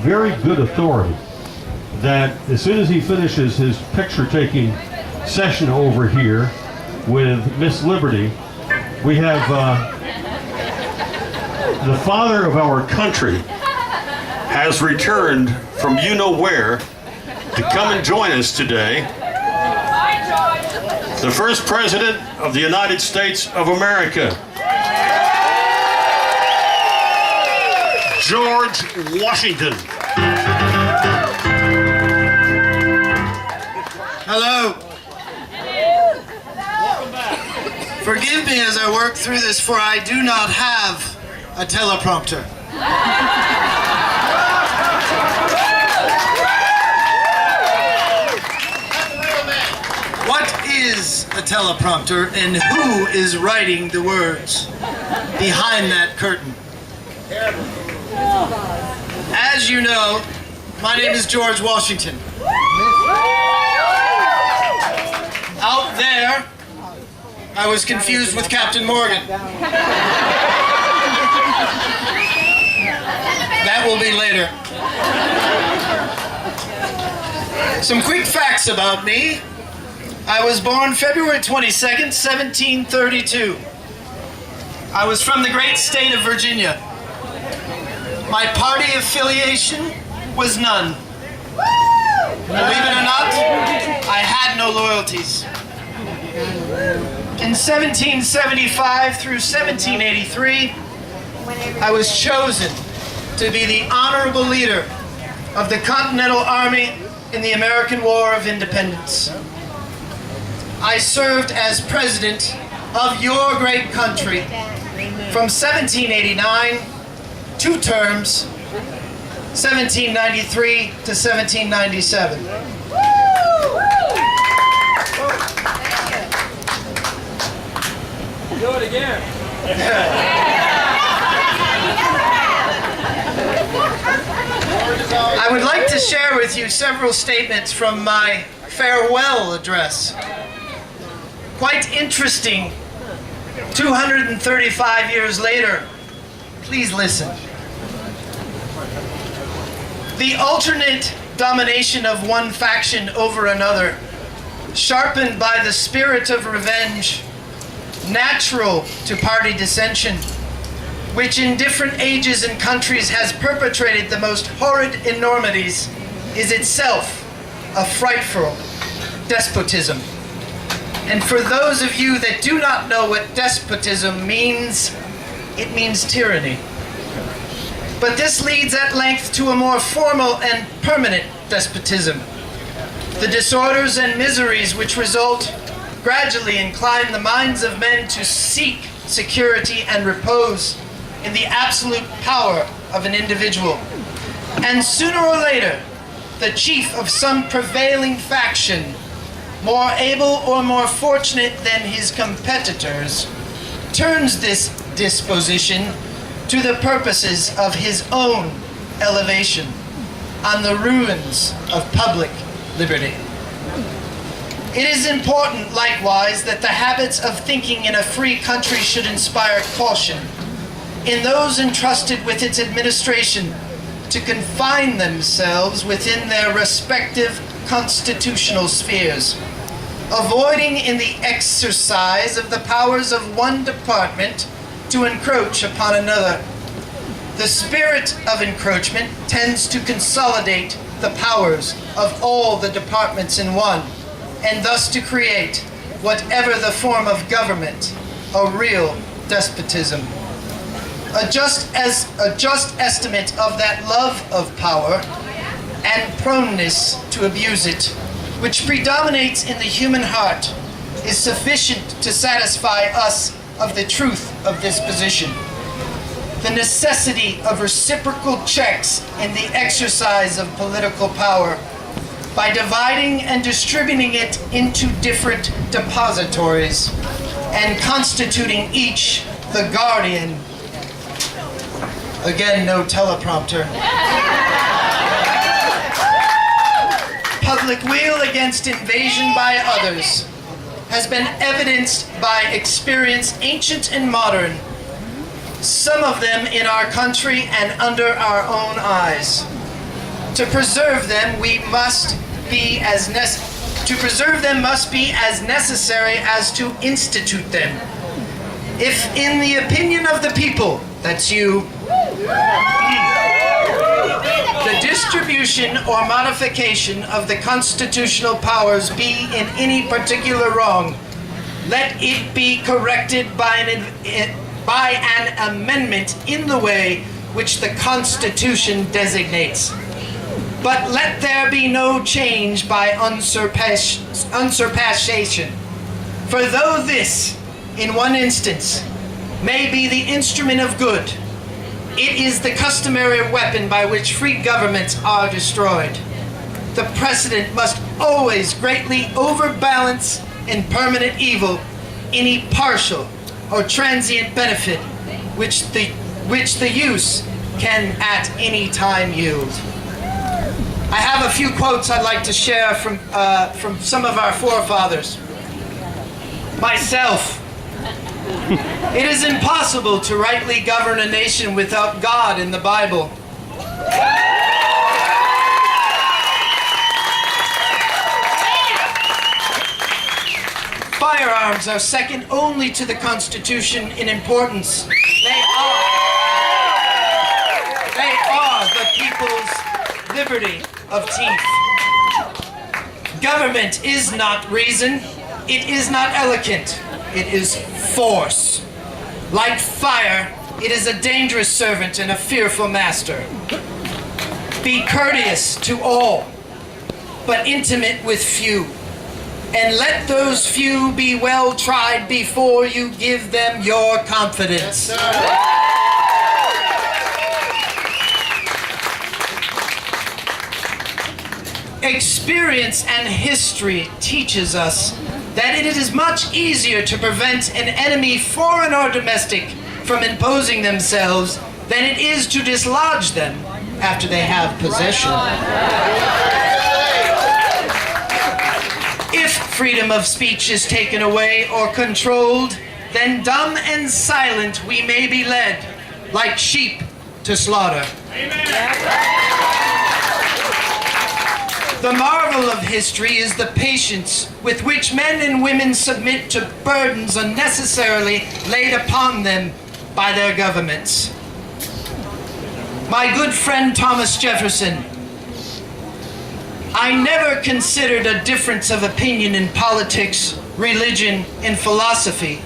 very good authority that as soon as he finishes his picture-taking session over here with Miss Liberty, we have the father of our country has returned from you-know-where to come and join us today. The first president of the United States of America, George Washington. Hello. Forgive me as I work through this, for I do not have a teleprompter. What is a teleprompter, and who is writing the words behind that curtain? As you know, my name is George Washington. Out there, I was confused with Captain Morgan. That will be later. Some quick facts about me. I was born February 22nd, 1732. I was from the great state of Virginia. My party affiliation was none. Believe it or not, I had no loyalties. In 1775 through 1783, I was chosen to be the honorable leader of the Continental Army in the American War of Independence. I served as president of your great country from 1789, 2 terms, 1793 to 1797. Do it again. I would like to share with you several statements from my farewell address. Quite interesting, 235 years later. Please listen. The alternate domination of one faction over another, sharpened by the spirit of revenge, natural to party dissension, which in different ages and countries has perpetrated the most horrid enormities, is itself a frightful despotism. And for those of you that do not know what despotism means, it means tyranny. But this leads at length to a more formal and permanent despotism. The disorders and miseries which result gradually incline the minds of men to seek security and repose in the absolute power of an individual. And sooner or later, the chief of some prevailing faction, more able or more fortunate than his competitors, turns this disposition to the purposes of his own elevation on the ruins of public liberty. It is important, likewise, that the habits of thinking in a free country should inspire caution in those entrusted with its administration to confine themselves within their respective constitutional spheres, avoiding in the exercise of the powers of one department to encroach upon another. The spirit of encroachment tends to consolidate the powers of all the departments in one, and thus to create, whatever the form of government, a real despotism. A just estimate of that love of power and proneness to abuse it, which predominates in the human heart, is sufficient to satisfy us of the truth of this position. The necessity of reciprocal checks in the exercise of political power by dividing and distributing it into different depositories and constituting each the guardian. Again, no teleprompter. Public will against invasion by others has been evidenced by experience ancient and modern, some of them in our country and under our own eyes. To preserve them must be as necessary as to institute them. If in the opinion of the people, that's you, the distribution or modification of the constitutional powers be in any particular wrong, let it be corrected by an amendment in the way which the Constitution designates. But let there be no change by usurpation. For though this, in one instance, may be the instrument of good, it is the customary weapon by which free governments are destroyed. The precedent must always greatly overbalance in permanent evil any partial or transient benefit which the use can at any time yield. I have a few quotes I'd like to share from some of our forefathers. Myself. It is impossible to rightly govern a nation without God in the Bible. Firearms are second only to the Constitution in importance. They are the people's liberty of teeth. Government is not reason. It is not eloquent. It is force. Like fire, it is a dangerous servant and a fearful master. Be courteous to all, but intimate with few. And let those few be well tried before you give them your confidence. Yes, experience and history teaches us that it is much easier to prevent an enemy, foreign or domestic, from imposing themselves than it is to dislodge them after they have possession. If freedom of speech is taken away or controlled, then dumb and silent we may be led, like sheep to slaughter. The marvel of history is the patience with which men and women submit to burdens unnecessarily laid upon them by their governments. My good friend Thomas Jefferson, I never considered a difference of opinion in politics, religion, and philosophy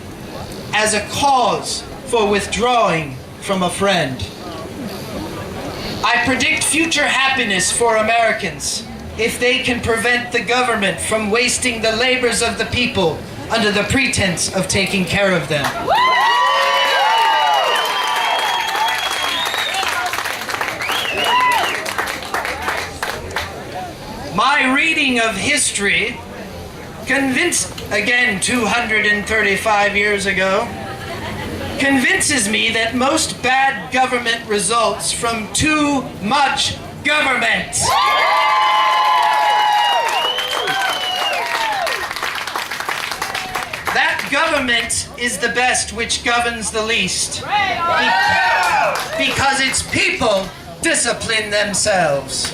as a cause for withdrawing from a friend. I predict future happiness for Americans if they can prevent the government from wasting the labors of the people under the pretense of taking care of them. My reading of history again 235 years ago, convinces me that most bad government results from too much government. That government is the best which governs the least, because its people discipline themselves.